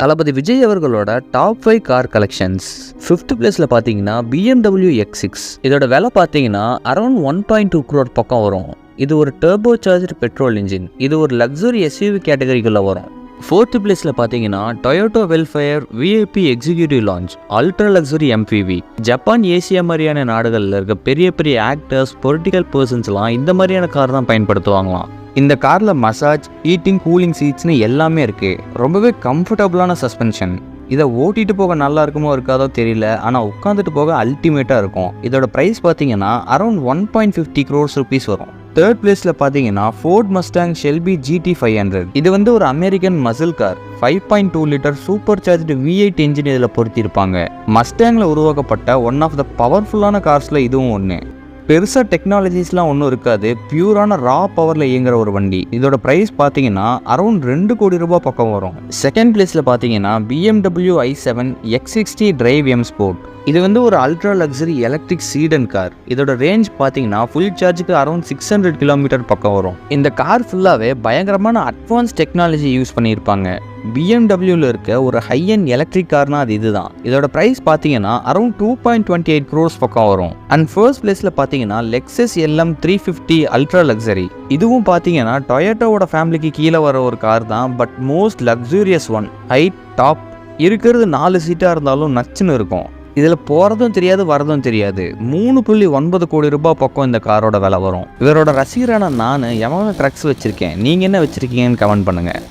தளபதி விஜய் அவர்களோட top 5 car collections. 5th பிளேஸ்ல பாத்தீங்கன்னா BMW X6. இதோட விலை பாத்தீங்கன்னா அரௌண்ட் 1.2 crore பக்கம் வரும். இது ஒரு டர்போ சார்ஜ்டு பெட்ரோல் இன்ஜின். இது ஒரு லக்ஸுரி SUV கேட்டகரிக்குள்ள வரும். 4th பிளேஸ்ல பாத்தீங்கன்னா Toyota Vellfire VIP executive launch ultra luxury MPV. Japan, Asia மாதிரியான நாடுகளில் இருக்க பெரிய பெரிய ஆக்டர்ஸ், பொலிட்டிக்கல் பர்சன்ஸ்லாம் இந்த மாதிரியான கார் தான் பயன்படுத்துவாங்களாம். இந்த காரில் மசாஜ், ஹீட்டிங், கூலிங் சீட்ஸ்னு எல்லாமே இருக்குது. ரொம்பவே கம்ஃபர்டபுளான சஸ்பென்ஷன். இதை ஓட்டிட்டு போக நல்லா இருக்குமோ இருக்காதோ தெரியல, ஆனால் உட்காந்துட்டு போக அல்டிமேட்டாக இருக்கும். இதோட ப்ரைஸ் பார்த்தீங்கன்னா அரௌண்ட் 1.50 crores rupees வரும். 3rd பிளேஸில் பார்த்தீங்கன்னா ஃபோர்ட் மஸ்டாங் ஷெல்பி GT 500. இது ஒரு American muscle car. 5.2 litre super charged V8 engine இதில் பொருத்தியிருப்பாங்க. மஸ்டாங்கில் உருவாக்கப்பட்ட ஒன் ஆஃப் த பவர்ஃபுல்லான கார்ஸில் இதுவும் ஒன்று. பெருசாக டெக்னாலஜிஸ்லாம் ஒன்றும் இருக்காது. பியூரான ரா பவரில் இயங்குற ஒரு வண்டி. இதோட ப்ரைஸ் பார்த்தீங்கன்னா அரௌண்ட் 2 கோடி ரூபாய் பக்கம் வரும். 2nd பிளேஸில் பார்த்தீங்கன்னா BMW i7 X60 drive M Sport. இது ஒரு அல்ட்ரா லக்ஸரி எலக்ட்ரிக் சீடன் கார். இதோட ரேஞ்ச் பார்த்தீங்கன்னா ஃபுல் சார்ஜுக்கு அரௌண்ட் 600 கிலோமீட்டர் பக்கம் வரும். இந்த கார் ஃபுல்லாகவே பயங்கரமான அட்வான்ஸ் டெக்னாலஜி யூஸ் பண்ணியிருப்பாங்க. BMWவில் இருக்க ஒரு ஹை அண்ட் எலக்ட்ரிக் கார்னா அது இதுதான். இதோட ப்ரைஸ் பார்த்தீங்கன்னா அரௌண்ட் 2.28 crores பக்கம் வரும். அண்ட் ஃபர்ஸ்ட் பிளேஸில் பார்த்தீங்கன்னா Lexus LM 350 அல்ட்ரா லக்ஸரி. இதுவும் பார்த்தீங்கன்னா டொயோட்டோவோட ஃபேமிலிக்கு கீழே வர ஒரு கார் தான். But most luxurious one. Height, top இருக்கிறது 4 சீட்டாக இருந்தாலும் நச்சுன்னு இருக்கும். இதில் போகிறதும் தெரியாது, வரதும் தெரியாது. 3.9 கோடி ரூபாய் பக்கம் இந்த காரோட விலை வரும். இவரோட ரசிகரான நான் Yamaha ட்ரக்ஸ் வச்சுருக்கேன். நீங்கள் என்ன வச்சுருக்கீங்கன்னு கமெண்ட் பண்ணுங்கள்.